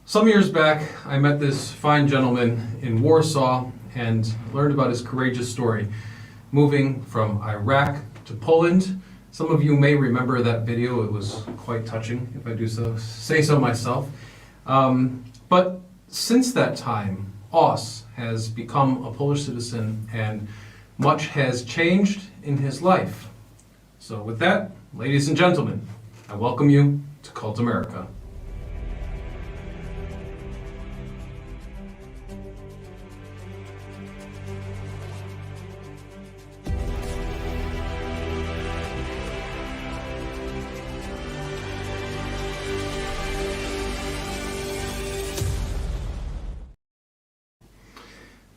Some years back, I met this fine gentleman in Warsaw and learned about his courageous story, moving from Iraq to Poland. Some of you may remember that video. It was quite touching, if I do say so myself. But since that time, Os has become a Polish citizen and much has changed in his life. So with that, ladies and gentlemen, I welcome you to Cult America.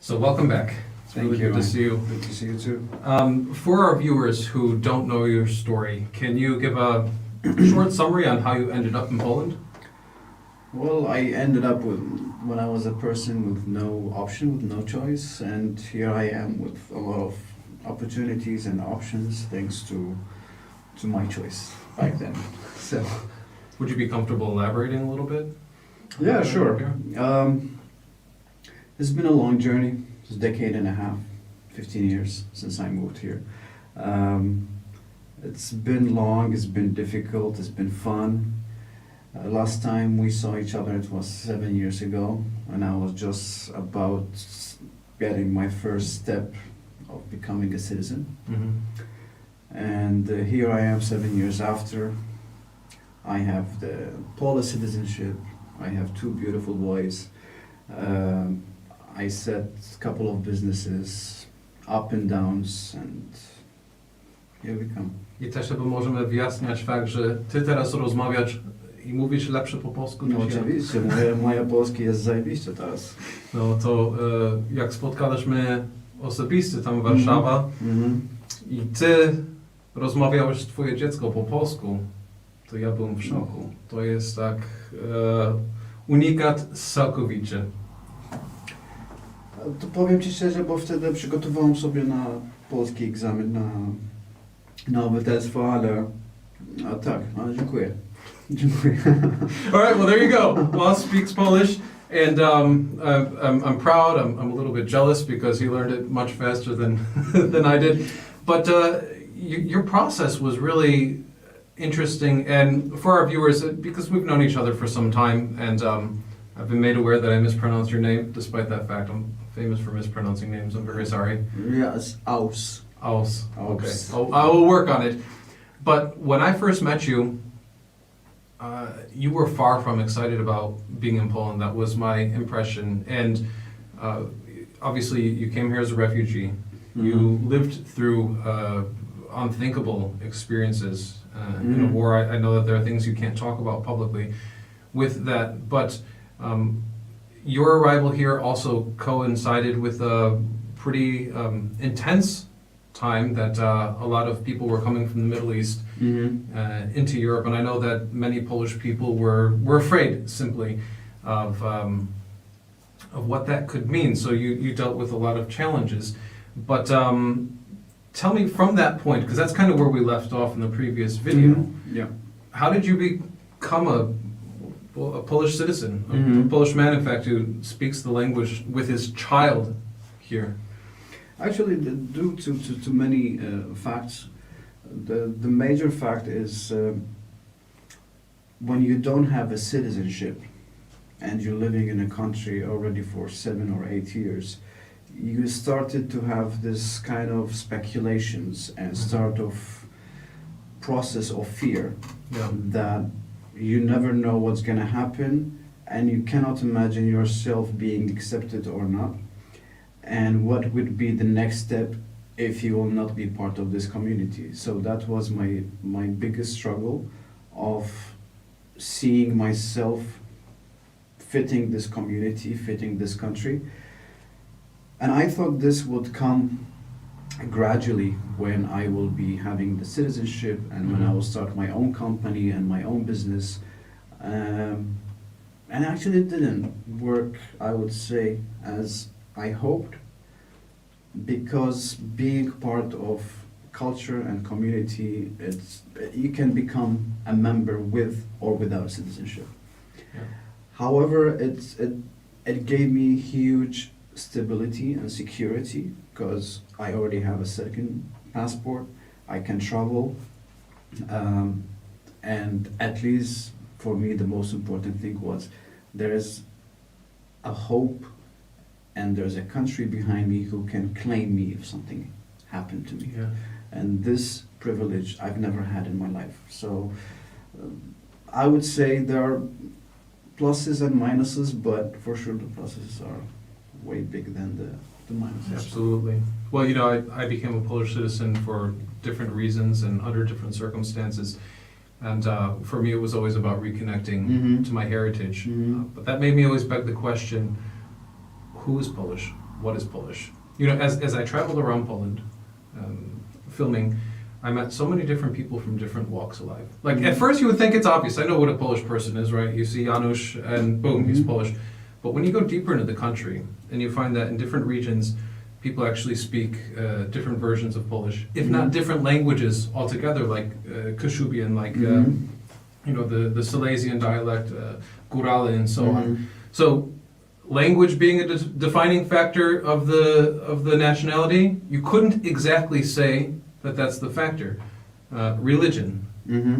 So welcome back. It's Thank really you. good to see you. Good to see you too. For our viewers who don't know your story, can you give a short summary on how you ended up in Poland? Well, I ended up when I was a person with no option, with no choice, and here I am with a lot of opportunities and options thanks to my choice back then. So, Would you be comfortable elaborating a little bit? yeah, sure. It's been a long journey. It's a decade and a half, 15 years since I moved here. It's been long, it's been difficult, it's been fun. Last time we saw each other, it was 7 years ago, and I was just about getting my first step of becoming a citizen. Mm-hmm. And here I am 7 years after. I have the Polish citizenship, I have two beautiful boys. I set a couple of businesses, up and downs, and here we come. I też chyba możemy wyjaśniać fakt, że ty teraz rozmawiasz i mówisz lepsze po polsku No niż ja. oczywiście, moja polski jest zajebiście teraz. No to jak spotkaliśmy osobisty tam w Warszawa i ty rozmawiałeś twoje dziecko po polsku, to ja byłem w szoku. To jest tak unikat całkowicie. To powiem Ci szczerze, bo wtedy przygotowałem sobie na polski egzamin na obywatelstwo, ale dziękuję. Dziękuję. All right, well, there you go. Boss speaks Polish, and I'm proud. I'm a little bit jealous because he learned it much faster than than I did. But your process was really interesting, and for our viewers, because we've known each other for some time, and I've been made aware that I mispronounced your name. Despite that fact, I'm famous for mispronouncing names. I'm very sorry. Yes, Aus. Aus. Okay. Aus. I will work on it. But when I first met you, you were far from excited about being in Poland. That was my impression. And obviously, you came here as a refugee. You lived through unthinkable experiences in a war. I know that there are things you can't talk about publicly with that. But your arrival here also coincided with a pretty intense time that a lot of people were coming from the Middle East into Europe, and I know that many Polish people were afraid simply of what that could mean. So you dealt with a lot of challenges, but tell me from that point, because that's kind of where we left off in the previous video. Yeah. How did you become a Polish citizen, a Polish man, in fact, who speaks the language with his child here? Actually, due to many facts, the major fact is when you don't have a citizenship and you're living in a country already for 7 or 8 years, you started to have this kind of speculations and start of process of fear that you never know what's going to happen and you cannot imagine yourself being accepted or not. And what would be the next step if you will not be part of this community? So that was my biggest struggle of seeing myself fitting this community, fitting this country. And I thought this would come gradually when I will be having the citizenship and when I will start my own company and my own business. And actually it didn't work, I would say, as I hoped, because being part of culture and community, you can become a member with or without citizenship. Yeah. However, it gave me huge stability and security because I already have a second passport. I can travel, and at least for me, the most important thing was there is a hope, and there's a country behind me who can claim me if something happened to me. Yeah. And this privilege I've never had in my life. So I would say there are pluses and minuses, but for sure the pluses are way bigger than the minuses. Absolutely. Well, I became a Polish citizen for different reasons and under different circumstances. And for me, it was always about reconnecting Mhm. to my heritage. Mhm. But that made me always beg the question, who is Polish? What is Polish? As I traveled around Poland, filming, I met so many different people from different walks of life. Like, at first you would think it's obvious. I know what a Polish person is, right? You see Janusz and boom, he's Mhm. Polish. But when you go deeper into the country, and you find that in different regions, people actually speak different versions of Polish, if not Mhm. different languages altogether, like Kashubian, like Mhm. the Silesian dialect, Górale, and so on. Mhm. So, language being a defining factor of the nationality, you couldn't exactly say that that's the factor. Religion. Mhm.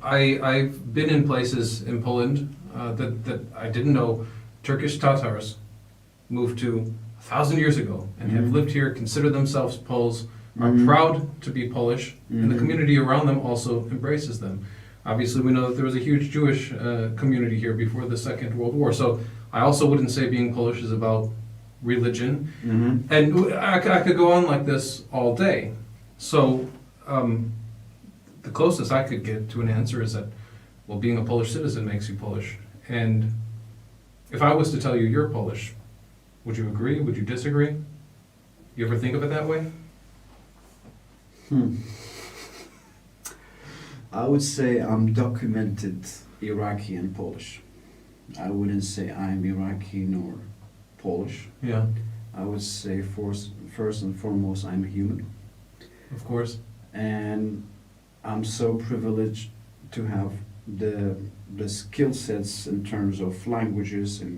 I've been in places in Poland that I didn't know. Turkish Tatars moved to 1,000 years ago and have Mhm. lived here, consider themselves Poles, are Mhm. proud to be Polish, and the Mhm. community around them also embraces them. Obviously, we know that there was a huge Jewish community here before the Second World War, so I also wouldn't say being Polish is about religion. Mhm. And I could go on like this all day. So the closest I could get to an answer is that, well, being a Polish citizen makes you Polish. And if I was to tell you you're Polish, would you agree? Would you disagree? You ever think of it that way? I would say I'm documented Iraqi and Polish. I wouldn't say I'm Iraqi nor Polish. Yeah, I would say first and foremost I'm a human. of course. And I'm so privileged to have the skill sets in terms of languages and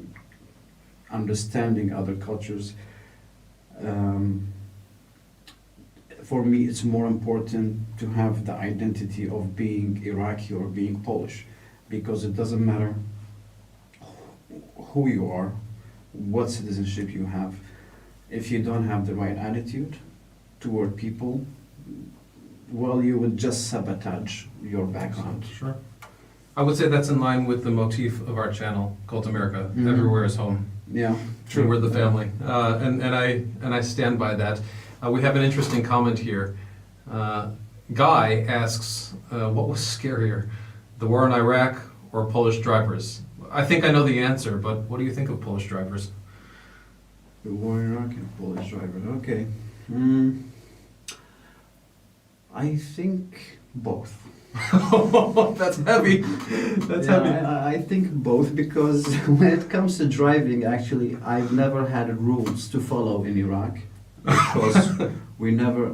understanding other cultures. For me, it's more important to have the identity of being Iraqi or being Polish, because it doesn't matter who you are, what citizenship you have. If you don't have the right attitude toward people, well, you would just sabotage your background. Sure. I would say that's in line with the motif of our channel, Cult America. Mhm. Everywhere is home. Yeah, True. We're the family, and I stand by that. We have an interesting comment here. Guy asks, "What was scarier, the war in Iraq or Polish drivers?" I think I know the answer, but what do you think of Polish drivers? The war in Iraq and Polish driver. Okay. I think both. That's heavy. That's Yeah, heavy. I think both, because when it comes to driving, actually, I've never had rules to follow in Iraq, because we never.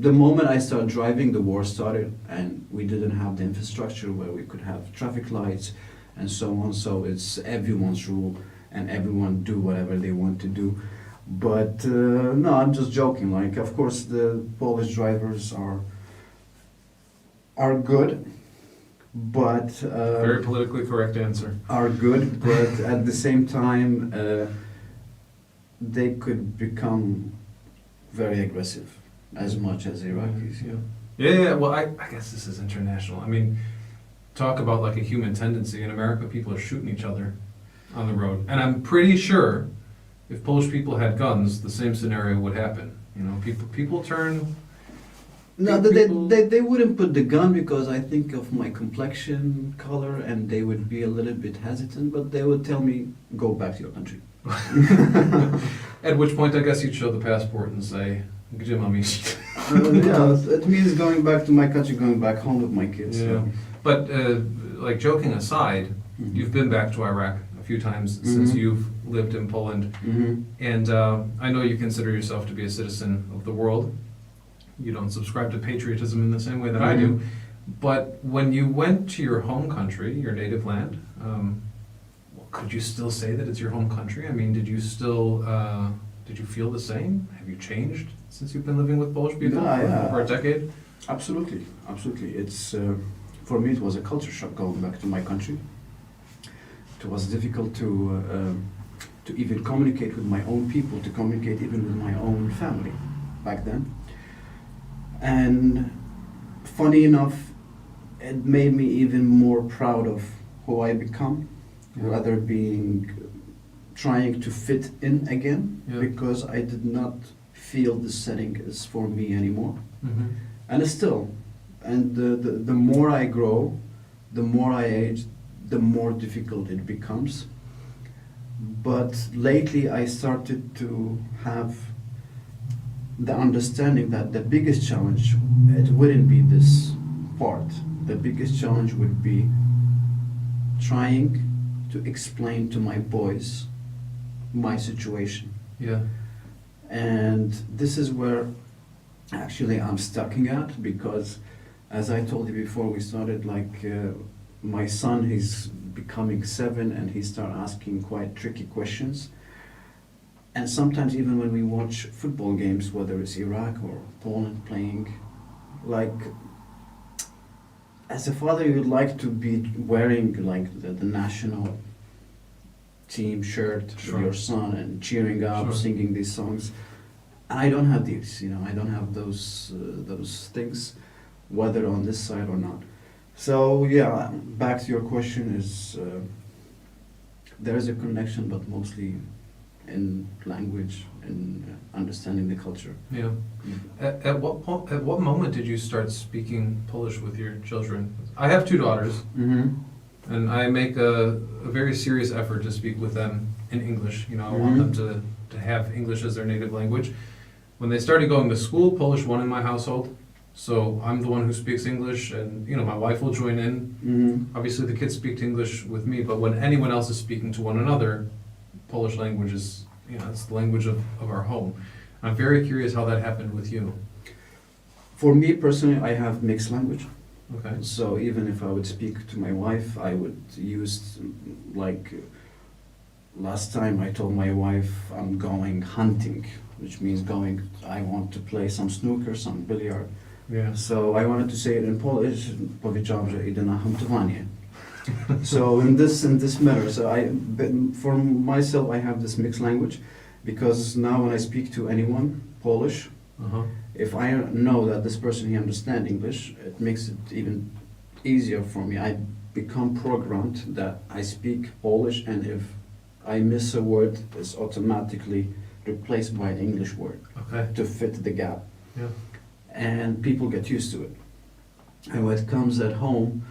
The moment I started driving, the war started, and we didn't have the infrastructure where we could have traffic lights and so on. So it's everyone's rule, and everyone do whatever they want to do. But no, I'm just joking. Like, of course, the Polish drivers are good, but Very politically correct answer. are good, but at the same time, they could become very aggressive, as much as Iraqis. Yeah. Well, I guess this is international. I mean, talk about like a human tendency. In America, people are shooting each other on the road, and I'm pretty sure if Polish people had guns, the same scenario would happen. You know, people turn. No, People- they wouldn't put the gun, because I think of my complexion color, and they would be a little bit hesitant, but they would tell me, go back to your country. At which point, I guess you'd show the passport and say, "Gdzie mam iść?" Yeah, it means going back to my country, going back home with my kids. Yeah. But like joking aside, you've been back to Iraq a few times since Mhm. you've lived in Poland, and I know you consider yourself to be a citizen of the world. You don't subscribe to patriotism in the same way that I do. But when you went to your home country, your native land, could you still say that it's your home country? I mean, did you feel the same? Have you changed since you've been living with Polish people for over a decade? Absolutely, absolutely. It's for me, it was a culture shock going back to my country. It was difficult to even communicate with my own people, to communicate even with my own family back then. And funny enough, it made me even more proud of who I become, rather being trying to fit in again, because I did not feel the setting is for me anymore. Mm-hmm. And still, and the more I grow, the more I age, the more difficult it becomes. But lately I started to have the understanding that the biggest challenge, it wouldn't be this part. The biggest challenge would be trying to explain to my boys my situation. Yeah. And this is where actually I'm stucking at, because as I told you before we started, like my son, he's becoming 7 and he start asking quite tricky questions. And sometimes even when we watch football games, whether it's Iraq or Poland playing, like as a father you would like to be wearing like the national team shirt for your son and cheering up, singing these songs. And I don't have these, I don't have those things, whether on this side or not. So yeah, back to your question is there is a connection, but mostly in language and understanding the culture. Yeah. At what moment did you start speaking Polish with your children? I have 2 daughters, and I make a very serious effort to speak with them in English. I want them to have English as their native language. When they started going to school, Polish won in my household. So I'm the one who speaks English, and my wife will join in. Obviously, the kids speak English with me, but when anyone else is speaking to one another, Polish language is, it's the language of our home. I'm very curious how that happened with you. For me personally, I have mixed language. Okay. So even if I would speak to my wife, I would use, like, last time I told my wife I'm going hunting, which means I want to play some snooker, some billiard. Yeah. So I wanted to say it in Polish, powiedziałam, że idę na huntowanie. So in this matter, for myself, I have this mixed language, because now when I speak to anyone Polish, if I know that this person he understands English, it makes it even easier for me. I become programmed that I speak Polish, and if I miss a word, it's automatically replaced by an English word to fit the gap. Yeah. And people get used to it. And when it comes at home,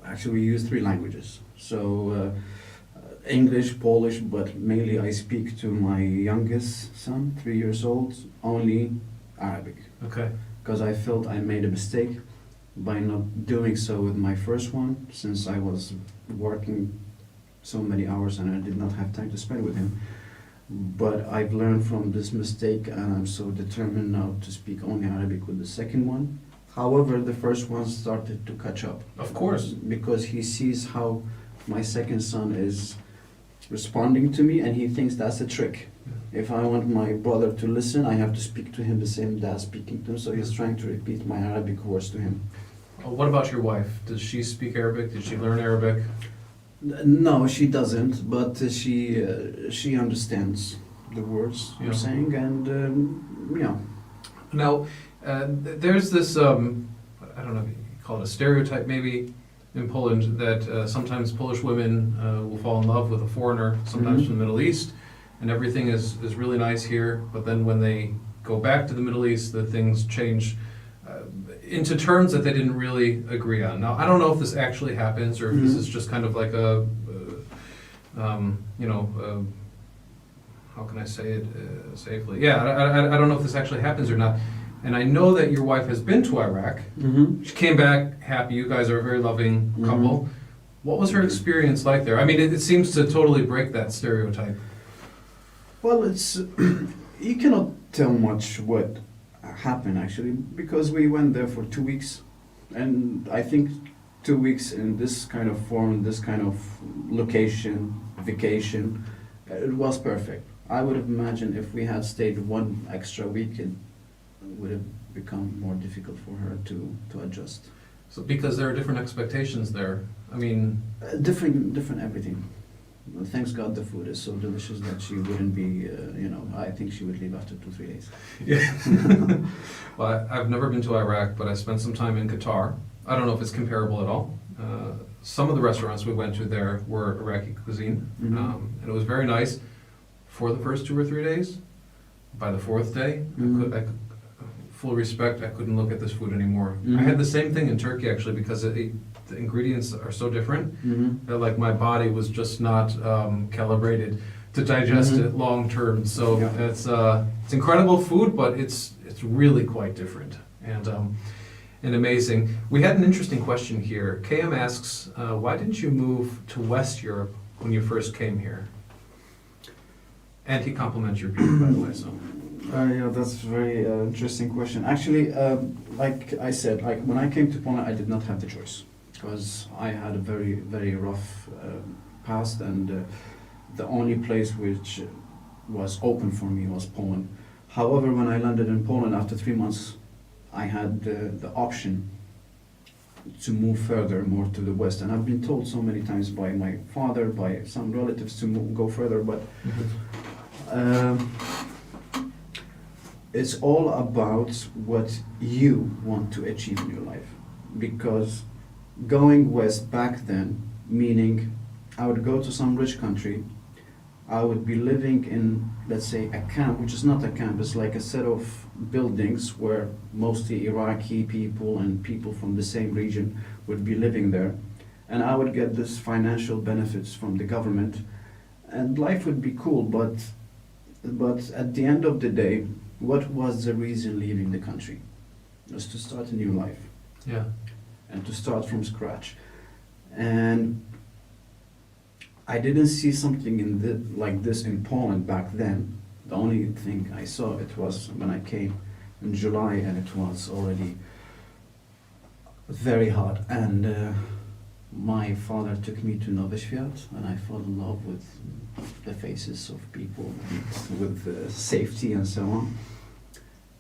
actually we use 3 languages. So English, Polish, but mainly I speak to my youngest son, 3 years old, only Arabic. Okay. Because I felt I made a mistake by not doing so with my first one, since I was working so many hours and I did not have time to spend with him. But I've learned from this mistake, and I'm so determined now to speak only Arabic with the second one. However, the first one started to catch up. Of course. Because he sees how my second son is responding to me, and he thinks that's a trick. If I want my brother to listen, I have to speak to him the same dad speaking to him, so he's trying to repeat my Arabic words to him. What about your wife? Does she speak Arabic? Did she learn Arabic? No, she doesn't, but she understands the words I'm saying, and yeah. Now, there's this, I don't know if you call it a stereotype maybe, in Poland, that sometimes Polish women will fall in love with a foreigner, sometimes from the Middle East, and everything is really nice here, but then when they go back to the Middle East, the things change into terms that they didn't really agree on. Now, I don't know if this actually happens, or if this is just kind of like a, how can I say it safely? Yeah, I don't know if this actually happens or not. And I know that your wife has been to Iraq. She came back happy. You guys are a very loving couple. What was her experience like there? I mean, it seems to totally break that stereotype. Well, it's you cannot tell much what happened actually, because we went there for 2 weeks, And I think 2 weeks in this kind of form, this kind of location, vacation, it was perfect. I would have imagined if we had stayed 1 extra week, it would have become more difficult for her to adjust. So because there are different expectations there. I mean, Different everything. Thanks God the food is so delicious that she wouldn't be, I think she would leave after 2-3 days. yeah. Well, I've never been to Iraq, but I spent some time in Qatar. I don't know if it's comparable at all. Some of the restaurants we went to there were Iraqi cuisine, Mhm. and it was very nice for the first 2 or 3 days. By the 4th day, Mhm. I could, full respect, I couldn't look at this food anymore. Mhm. I had the same thing in Turkey actually because the ingredients are so different. Mm-hmm. That, like, my body was just not calibrated to digest Mhm. it long term. So Yeah. it's incredible food, but it's really quite different and amazing. We had an interesting question here. KM asks, why didn't you move to West Europe when you first came here? And he compliments your beauty, by the way. So Yeah, that's a very interesting question. Actually, like I said, like when I came to Poland, I did not have the choice because I had a very, very rough past, and the only place which was open for me was Poland. However, when I landed in Poland after 3 months, I had the option to move further, more to the west. And I've been told so many times by my father, by some relatives to go further, but it's all about what you want to achieve in your life. Because going west back then, meaning I would go to some rich country, I would be living in, let's say, a camp, which is not a camp, it's like a set of buildings where mostly Iraqi people and people from the same region would be living there. And I would get this financial benefits from the government, and life would be cool, but at the end of the day, what was the reason leaving the country? It was to start a new life yeah, and to start from scratch. And I didn't see something like this in Poland back then. The only thing I saw it was when I came in July, and it was already very hot. And my father took me to Nowy Świat, and I fell in love with the faces of people, and with safety and so on.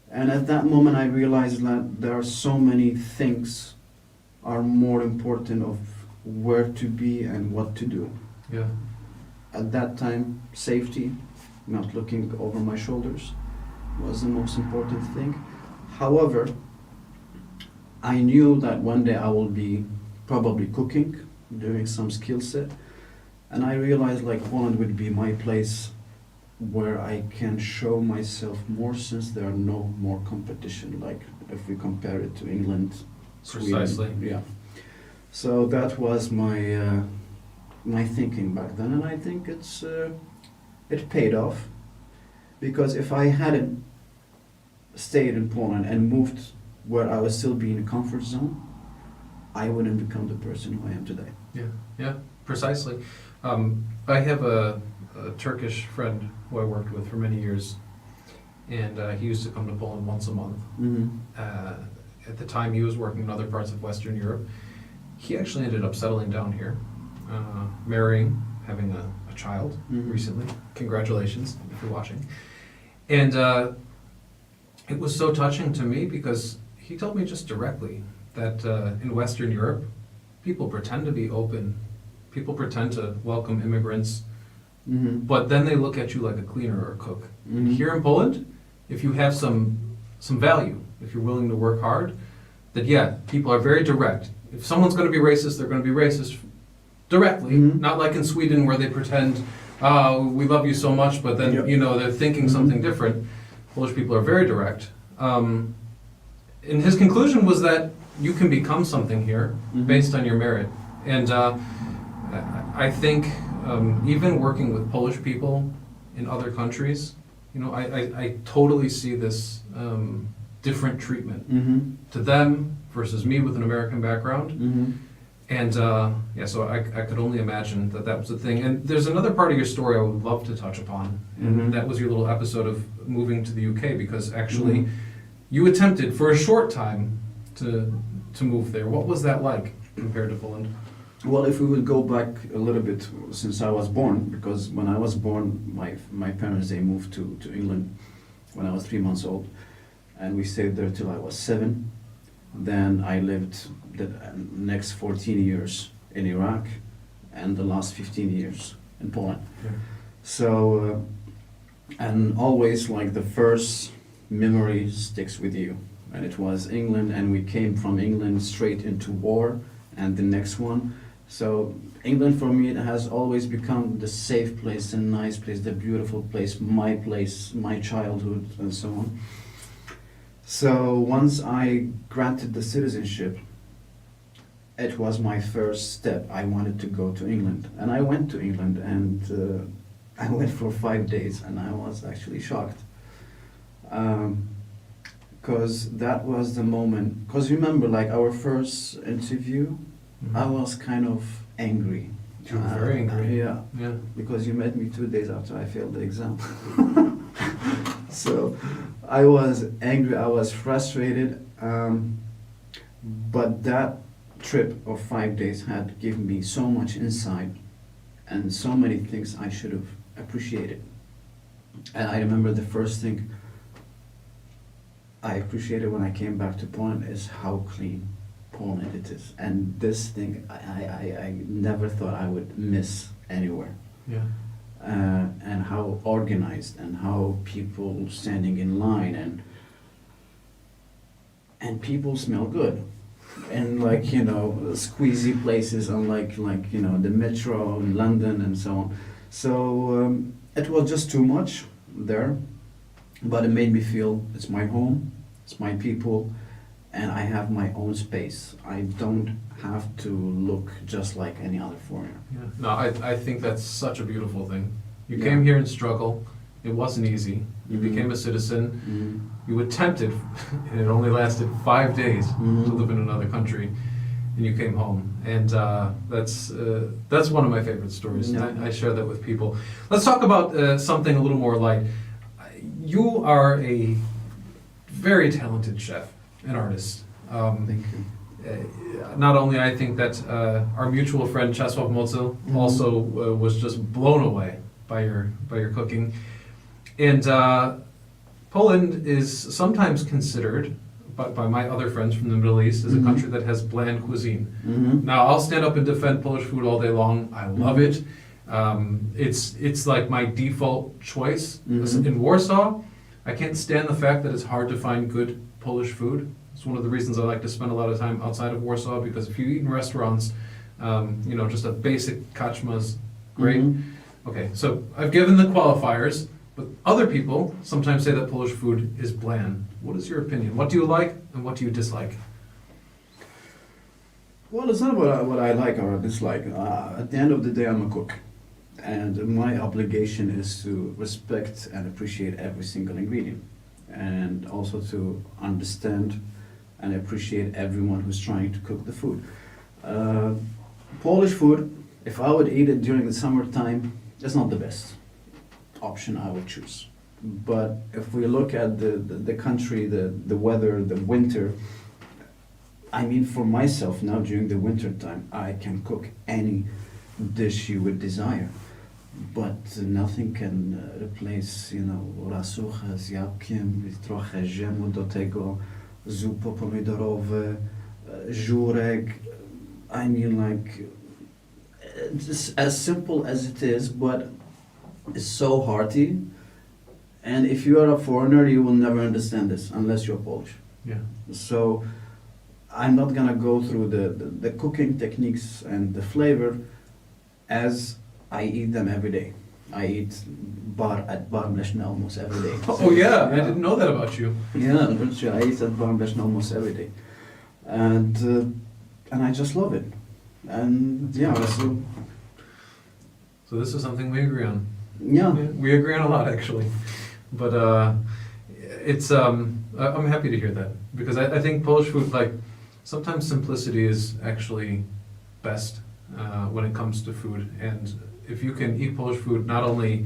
And at that moment, I realized that there are so many things are more important of where to be and what to do. yeah, At that time, safety, not looking over my shoulders, was the most important thing. However, I knew that one day I will be probably cooking, doing some skill set, and I realized like Poland would be my place where I can show myself more, since there are no more competition, like if we compare it to England, Sweden. Precisely. Yeah. So that was my thinking back then, and I think it paid off, because if I hadn't stayed in Poland and moved where I was still being in a comfort zone, I wouldn't become the person who I am today. yeah, precisely. I have a Turkish friend who I worked with for many years, and he used to come to Poland once a month. Mm-hmm. At the time, he was working in other parts of Western Europe. He actually ended up settling down here, marrying, having a child Mhm. recently. Congratulations if you're watching. And it was so touching to me because he told me just directly that in Western Europe, people pretend to be open. People pretend to welcome immigrants, Mm-hmm. but then they look at you like a cleaner or a cook. Mhm. Here in Poland, if you have some value, if you're willing to work hard, that yeah, people are very direct. If someone's going to be racist, they're going to be racist directly, Mhm. not like in Sweden where they pretend, we love you so much, but then, Yep. they're thinking Mhm. something different. Polish people are very direct. And his conclusion was that you can become something here Mhm. based on your merit. And I think even working with Polish people in other countries, I totally see this different treatment Mm-hmm. to them versus me with an American background. Mm-hmm. And so I could only imagine that was the thing. And there's another part of your story I would love to touch upon, and Mhm. that was your little episode of moving to the UK, because actually Mhm. you attempted for a short time to to move there. What was that like compared to Poland? Well, if we would go back a little bit since I was born, because when I was born, my parents, they moved to England when I was 3 months old, and we stayed there till I was 7. Then I lived the next 14 years in Iraq, and the last 15 years in Poland. Yeah. So, and always like the first memory sticks with you, and it was England, and we came from England straight into war, and the next one. So England for me, it has always become the safe place, the nice place, the beautiful place, my childhood, and so on. So once I granted the citizenship, it was my first step. I wanted to go to England, and I went to England, and I went for 5 days, and I was actually shocked. Because that was the moment, because remember, like our first interview, I was kind of angry. You were very angry. Yeah, Yeah. because you met me 2 days after I failed the exam. So I was angry, I was frustrated, but that trip of 5 days had given me so much insight and so many things I should have appreciated. And I remember the first thing I appreciated when I came back to Poland is how clean Poland it is. And this thing I never thought I would miss anywhere. Yeah. And how organized and how people standing in line and people smell good. And like, you know, squeezy places unlike like, you know, the metro in London and so on. So it was just too much there, but it made me feel it's my home, it's my people, and I have my own space. I don't have to look just like any other foreigner. Yeah. No, I think that's such a beautiful thing. You Yeah. came here in struggle. It wasn't easy. You Mhm. became a citizen. Mm. You attempted, and it only lasted 5 days Mhm. to live in another country, and you came home. And that's one of my favorite stories. Yeah. And I share that with people. Let's talk about something a little more light. You are a very talented chef, an artist. Thank you. Not only I think that our mutual friend Czesław Mozyl Mhm. also was just blown away by your cooking, and Poland is sometimes considered by my other friends from the Middle East as a Mhm. country that has bland cuisine. Mm-hmm. Now I'll stand up and defend Polish food all day long. I love it. It's like my default choice. Mhm. In Warsaw, I can't stand the fact that it's hard to find good Polish food. It's one of the reasons I like to spend a lot of time outside of Warsaw, because if you eat in restaurants, you know, just a basic kaczma is great. Mhm. Okay, so I've given the qualifiers, but other people sometimes say that Polish food is bland. What is your opinion? What do you like and what do you dislike? Well, it's not what I like or dislike. At the end of the day, I'm a cook. And my obligation is to respect and appreciate every single ingredient. And also to understand and appreciate everyone who's trying to cook the food. Polish food, if I would eat it during the summertime, it's not the best option I would choose. But if we look at the country, the weather, the winter, I mean, for myself now during the winter time, I can cook any dish you would desire. But nothing can replace, you know, rasucha z jabłkiem, trochę dżemu do tego, zupa pomidorowe, żurek. I mean, like, it's as simple as it is, but it's so hearty. And if you are a foreigner, you will never understand this unless you're Polish. Yeah. So I'm not gonna go through the cooking techniques and the flavor as I eat them every day. I eat at Bar Mleczny almost every day. Oh yeah, I didn't know that about you. Yeah, literally, I eat at Bar Mleczny almost every day, and I just love it. And yeah, So this is something we agree on. yeah. We agree on a lot actually, but it's I'm happy to hear that, because I think Polish food, like, sometimes simplicity is actually best when it comes to food. And if you can eat Polish food not only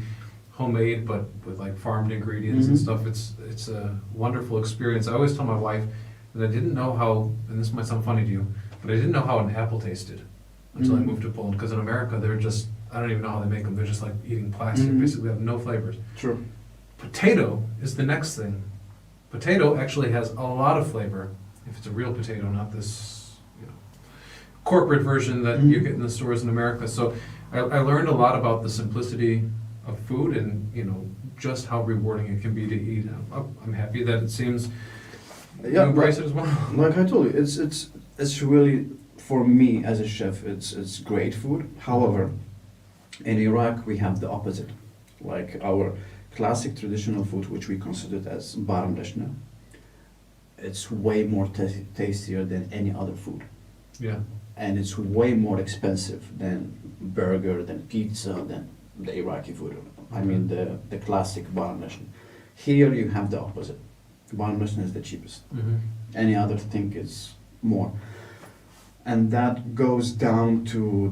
homemade but with like farmed ingredients and Mhm. stuff, it's a wonderful experience. I always tell my wife and I didn't know how, and this might sound funny to you, but I didn't know how an apple tasted until I Mhm. moved to Poland, because in America, they're just, I don't even know how they make them, they're just like eating plastic, Mhm. basically have no flavors. True. Potato is the next thing. Potato actually has a lot of flavor, if it's a real potato, not this, corporate version that you Mhm. get in the stores in America. So I learned a lot about the simplicity of food and, just how rewarding it can be to eat. I'm happy that it seems you Yeah, embrace it as well. like I told you, it's really, for me as a chef, it's great food. However, in Iraq we have the opposite. Like our classic traditional food, which we consider as baramleshna, it's way more tastier than any other food, Yeah. and it's way more expensive than burger, than pizza, than the Iraqi food. I mean the classic baramleshna. Here you have the opposite. Baramleshna is the cheapest. Mm-hmm. Any other thing is more, and that goes down to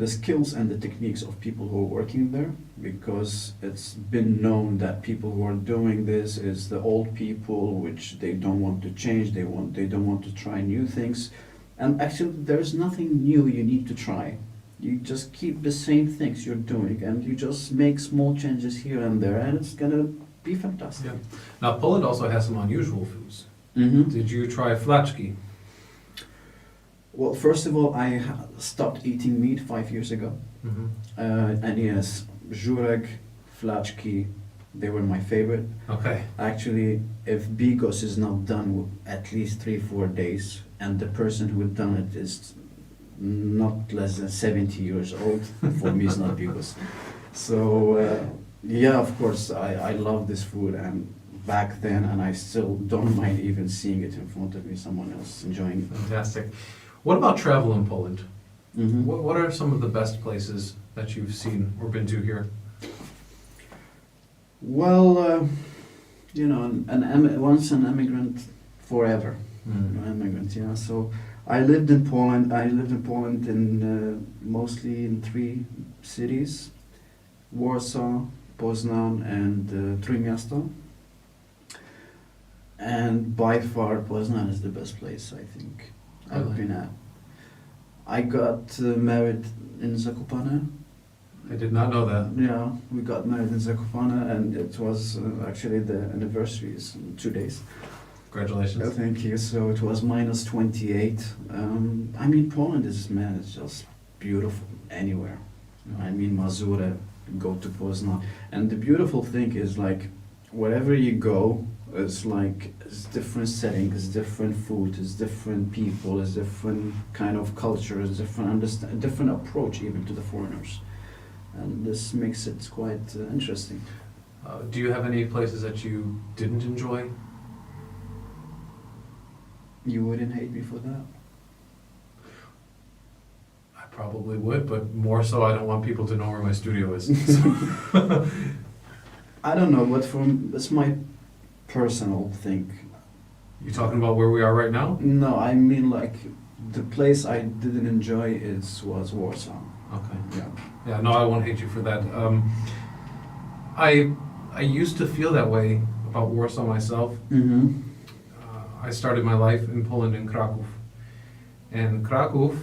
the skills and the techniques of people who are working there, because it's been known that people who are doing this is the old people, which they don't want to change, they don't want to try new things, and actually there's nothing new you need to try. You just keep the same things you're doing, and you just make small changes here and there, and it's gonna be fantastic. Yeah. Now, Poland also has some unusual foods. Mm-hmm. Did you try flaczki? Well, first of all, I stopped eating meat 5 years ago. Mm-hmm. And yes, żurek, flaczki, they were my favorite. Okay. Actually, if bigos is not done with at least 3-4 days, and the person who done it is not less than 70 years old, for me it's not bigos. So, yeah, of course, I love this food, and back then, and I still don't mind even seeing it in front of me, someone else enjoying it. Fantastic. What about travel in Poland? Mhm. What are some of the best places that you've seen or been to here? Well, once an immigrant, forever. Mm. Immigrant, yeah. So I lived in Poland. I lived in Poland mostly in 3 cities: Warsaw, Poznan, and Trójmiasto. And by far, Poznan is the best place I think I've Really? been at. I got married in Zakopane. I did not know that. Yeah, we got married in Zakopane, and it was actually the anniversary is in 2 days. Congratulations. Thank you. So it was minus 28. I mean, Poland is, man, it's just beautiful anywhere. I mean, Mazure, go to Poznan. And the beautiful thing is, like, wherever you go, it's different setting, it's different food, it's different people, it's different kind of culture, it's different approach even to the foreigners. And this makes it quite interesting. Do you have any places that you didn't enjoy? You wouldn't hate me for that? I probably would, but more so I don't want people to know where my studio is. I don't know, but it's my personal thing. You talking about where we are right now? No, I mean, like, the place I didn't enjoy was Warsaw. Okay. Yeah. Yeah, no, I won't hate you for that. I used to feel that way about Warsaw myself. Mm-hmm. I started my life in Poland in Kraków. And Kraków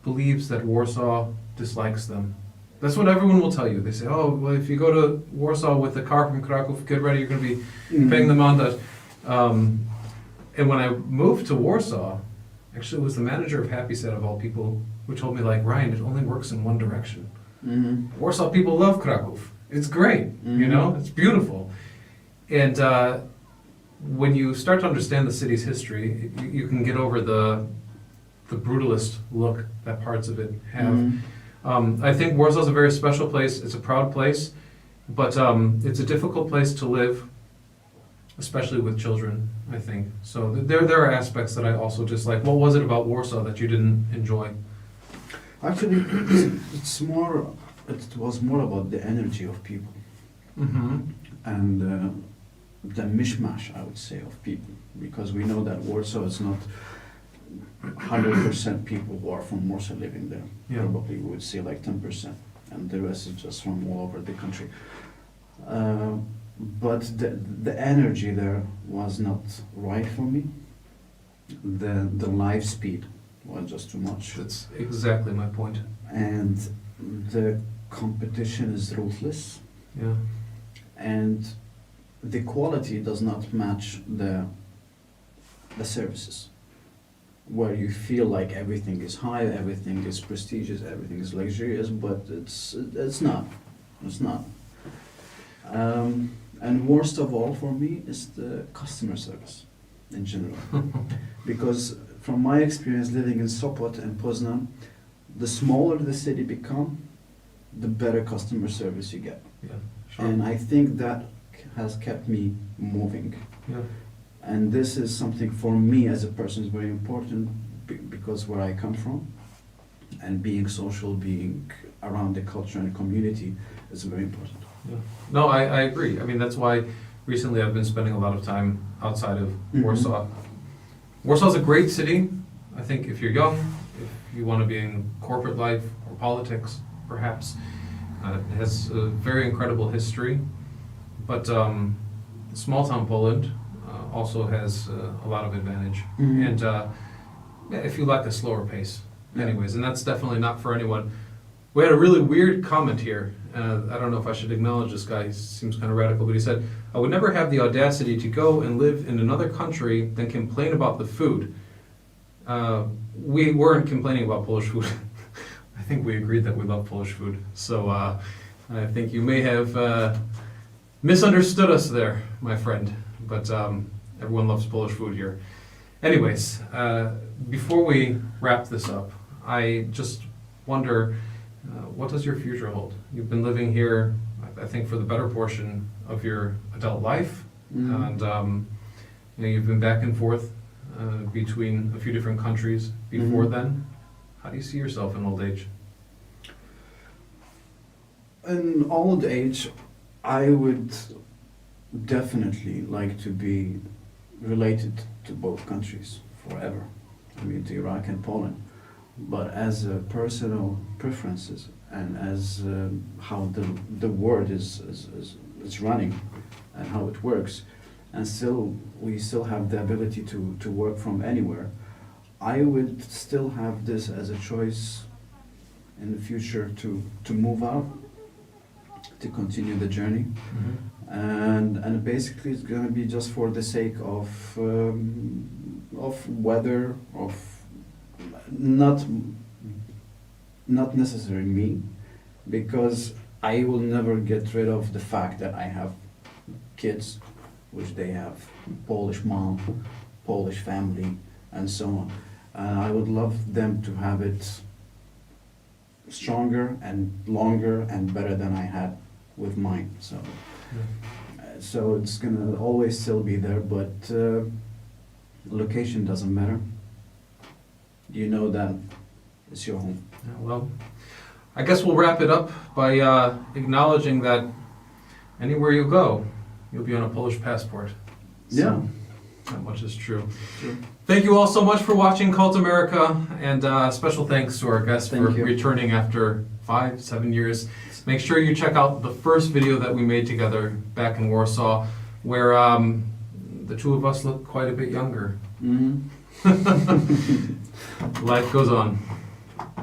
believes that Warsaw dislikes them. That's what everyone will tell you. They say, oh, well, if you go to Warsaw with a car from Kraków, get ready, you're going to be paying the montage. And when I moved to Warsaw, actually it was the manager of Happy Set of all people who told me, like, Ryan, it only works in one direction. Mm-hmm. Warsaw people love Kraków. It's great, you know, it's beautiful. And when you start to understand the city's history, you can get over the brutalist look that parts of it have. Mm-hmm. I think Warsaw's a very special place. It's a proud place, but it's a difficult place to live, especially with children, I think. So there are aspects that I also dislike. What was it about Warsaw that you didn't enjoy? Actually, it was more about the energy of people Mm-hmm. and the mishmash, I would say, of people, because we know that Warsaw is not 100% people who are from Warsaw living there. Yeah. Probably we would say like 10%, and the rest is just from all over the country. but the energy there was not right for me. The life speed was just too much, That's exactly my point. and the competition is ruthless, Yeah. and the quality does not match the services, where you feel like everything is high, everything is prestigious, everything is luxurious, but it's not. It's not. And worst of all for me is the customer service in general. Because from my experience living in Sopot and Poznan, the smaller the city become, the better customer service you get. Yeah. Sure. And I think that has kept me moving. Yeah. And this is something for me as a person is very important because where I come from and being social, being around the culture and community is very important. Yeah. No, I agree. I mean, that's why recently I've been spending a lot of time outside of Mhm. Warsaw. Warsaw's a great city. I think if you're young, if you want to be in corporate life or politics, perhaps, it has a very incredible history. But small town Poland also has a lot of advantage. Mhm. And yeah, if you like a slower pace, Yeah. anyways, and that's definitely not for anyone. We had a really weird comment here. I don't know if I should acknowledge this guy. He seems kind of radical, but he said, "I would never have the audacity to go and live in another country than complain about the food." We weren't complaining about Polish food. I think we agreed that we love Polish food. So I think you may have misunderstood us there, my friend. But everyone loves Polish food here. Anyways, before we wrap this up, I just wonder, what does your future hold? You've been living here, I think, for the better portion of your adult life, Mhm. and you know, you've been back and forth between a few different countries before Mhm. then. How do you see yourself in old age? In old age, I would definitely like to be related to both countries forever. I mean, to Iraq and Poland. But as personal preferences and as how the world is running and how it works, and still we still have the ability to work from anywhere, I would still have this as a choice in the future to move out, to continue the journey. And basically it's gonna be just for the sake of weather, of not necessarily me, because I will never get rid of the fact that I have kids, which they have Polish mom, Polish family, and so on. I would love them to have it stronger and longer and better than I had with mine. So it's gonna always still be there, but location doesn't matter. You know that it's your home. Yeah, well, I guess we'll wrap it up by acknowledging that anywhere you go, you'll be on a Polish passport. So, Yeah. that much is true. Sure. Thank you all so much for watching Cult America, and special thanks to our guest Thank for you. returning after 5-7 years. Make sure you check out the first video that we made together back in Warsaw, where the two of us look quite a bit younger. Mhm. Life goes on.